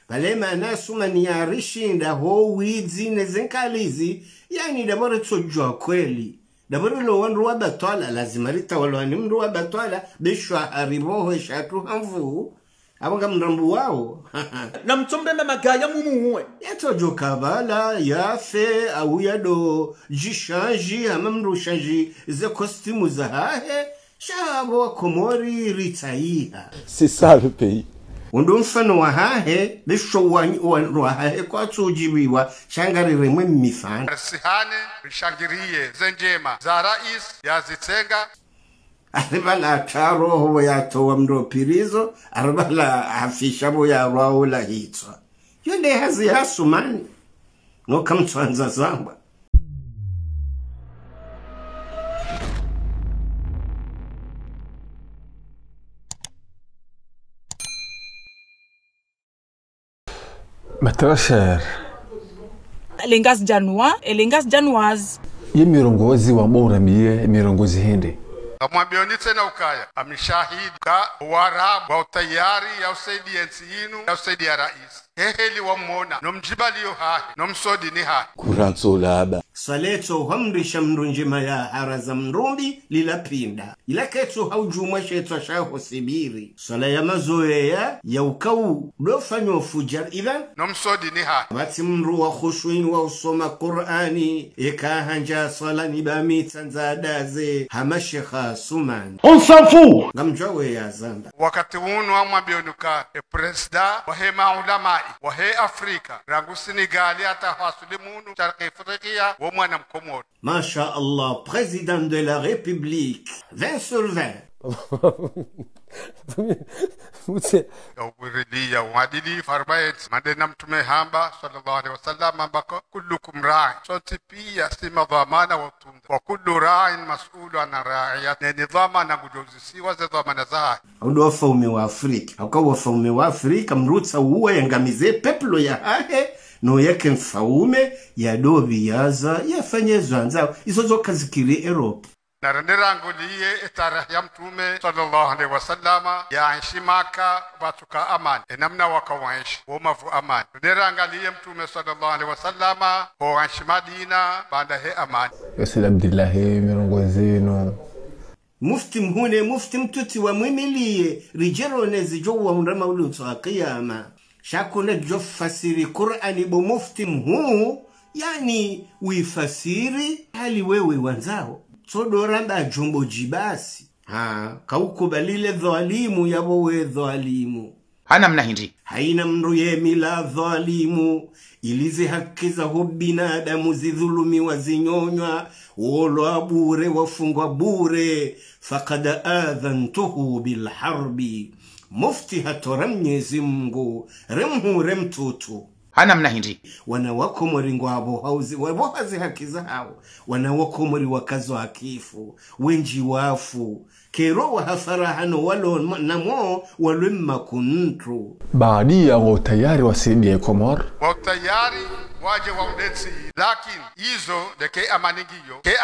Valema nasu maniarishinda ho wizi nezenkalizi yani dabore tsojwa kweli dabore lo wanru wa batwala lazima ritawalwani mru wa batwala bishwa hariboho shatu hamvu abanga mrambu wao na mtsombe magaya mumuwe yatojo kabala yafe au yado jishanji amamru shanji ze costume za hahe shabo komori ritaiha c'est ça le pays. Undo mfano wa hahe bisho wa hahe kwa tujibiwa shangari remwe mifano Sihane rishangirie zenjema za rais ya zitenga aribala taro ya towa mdo pirizo aribala afishabo ya raula hitwa yonde hazi hasumani no kamtwanza zamba Matrasher. Elengas Janwa, Elengas Janwaz. Ye mirongozi wa mbora miye mirongozi hindi. Amwambioni tena ukaya ameshahidi ka warabu wa utayari ya usaidi yenu ya usaidi ya rais heheli wa mwona no mjibaliyo hahe no msodi ni hahe Kuranzo laba Saleto hamrisha mrunjima ya haraza mrumbi lilapinda ilaketo haujumwa sheto shaho sibiri sala ya mazoea ya ukau dofanyo fujar idhan no msodi ni hahe bati mru wa khushuin wa usoma Qur'ani hanja sala nibami tanzadaze hamashekha suman on s'en fout ngamjawe ya zamba wakati unu amwambioni ka presida wahe ulama wahe Afrika rangu Senegali hata hasulimunu charki Afrika wa mwana mkomoro Masha Allah, président de la République 20 sur 20 Yawirilia wadili farbayet mandena mtume hamba sallallahu alaihi wasallam ambako kullukum ra'i sote pia si madhamana wa tunda wa kullu ra'in mas'ulu an ra'iyat ni nidhama na kujuzisiwa za dhamana za Audo wafaume wa Afrika akawa wafaume wa Afrika mrutsa uwa yangamize peplo ya hahe no yake mfaume ya dobi yaza yafanye zwanzao izozo kazikiri Europe narandiranguliye itarah ya mtume sallallahu alaihi wasallama ya nshimaka batuka amani enamna wakawaishi womavu amani narandiranguliye mtume sallallahu alaihi wasallama ho Madina banda he amani Yosel Abdillahi mirongozino Mufti mhune mufti mtuti wa mwimilie rijero nezijo wa mrama ulu tsa qiyama shakuna jofasiri Qur'ani bo mufti mhu yani wifasiri hali wewe wanzao sodo ramba jumbo jibasi kaukubalile dhalimu yabo we dhalimu hana mna hindi haina mru yemila dhalimu ilizi haki za binadamu zidhulumi wazinyonywa wolo bure wafungwa bure faqad adhantuhu bil harbi mufti hatora Mwenyezi Mungu remhu remtutu hana mna hindi wanawako mringo abo hauzi wabohazi haki zao wanawako muri wakazo hakifu wenji wafu kero wa hafarahano walo namo walimma kuntu baadi ya tayari wasaidia Komor wa tayari waje wa udensi lakini hizo deke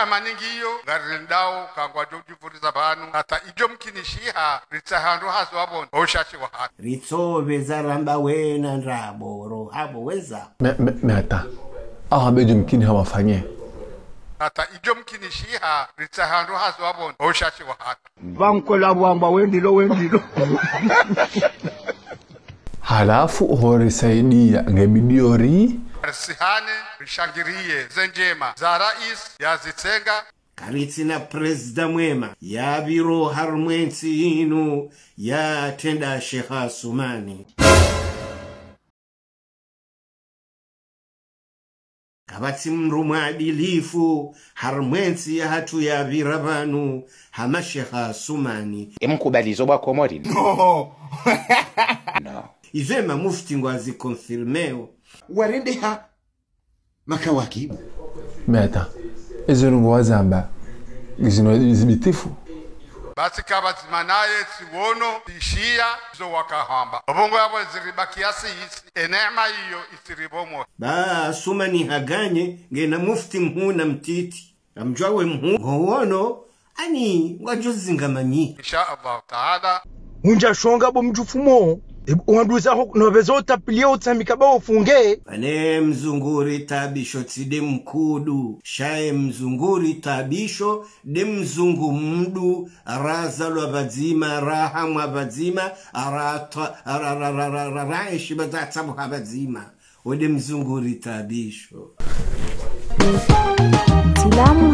amaningiyo garindao kangwa jojifuriza banu hata ijo mkinishiha ritahando hazo wabon oshachi wa hatu rito bezaramba wena nraboro habo weza meta bejo mkini hawafanye hata ijo mkinishiha ritahando hazo wabon oshachi wa hatu banko la bwamba wendilo halafu horisaidia ngebidiori Sihane rishangirie zenjema za rais ya zitenga kariti na presida mwema ya biro harmwensi inu ya tenda Shekha Sumani kabati mru mwadilifu harmwensi ya hatu ya birabanu hama Shekha Sumani imkubalizo bwa Komori no izema mufti ngwazi konfirmeo warende ha makawakibu meta ezero wazamba gizino zibitifu basi kabati manaye siwono tishia zo wakahamba obongo yabo ziriba kiasi hisi enema hiyo isiribomo ba Sumani haganye ngena mufti mhuna mtiti amjwawe mhu ngowono ani wajozingamanyi insha Allah taala unja shonga bo mjufumo Wanduza huku novezo utapilia utamikaba ufunge. Pane mzunguri tabisho tide mkudu. Shae mzunguri tabisho de mzungu mdu. Razalwa bazima, rahamwa bazima, raishi bazatabu habazima. Ode mzunguri tabisho. Silamu